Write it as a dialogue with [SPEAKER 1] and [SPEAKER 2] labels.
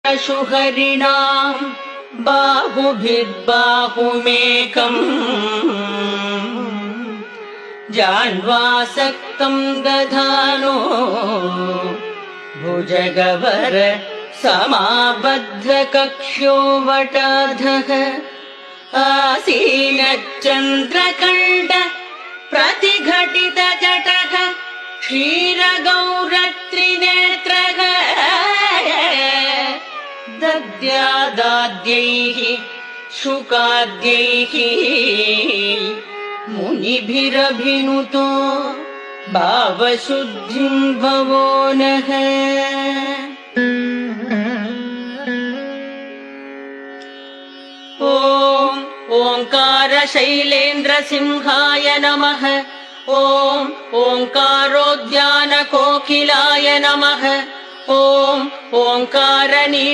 [SPEAKER 1] शुहरिणां बाहुभिर्बाहुमेकम् जान्वासक्तं दधानो भुजगवर समाबद्धकक्ष्यो वटाधः आसीनच्चन्द्रकण्ड प्रतिघटितजटः क्षीरगौरत्रिनेत्रः दद्यादाद्यैः शुकाद्यैः मुनिभिरभिनुतो भावशुद्धिं भवो नः। ॐ ओंकारशैलेन्द्रसिंहाय नमः। ॐ ओंकारोद्यानकोकिलाय नमः। ॐ ओंकारनी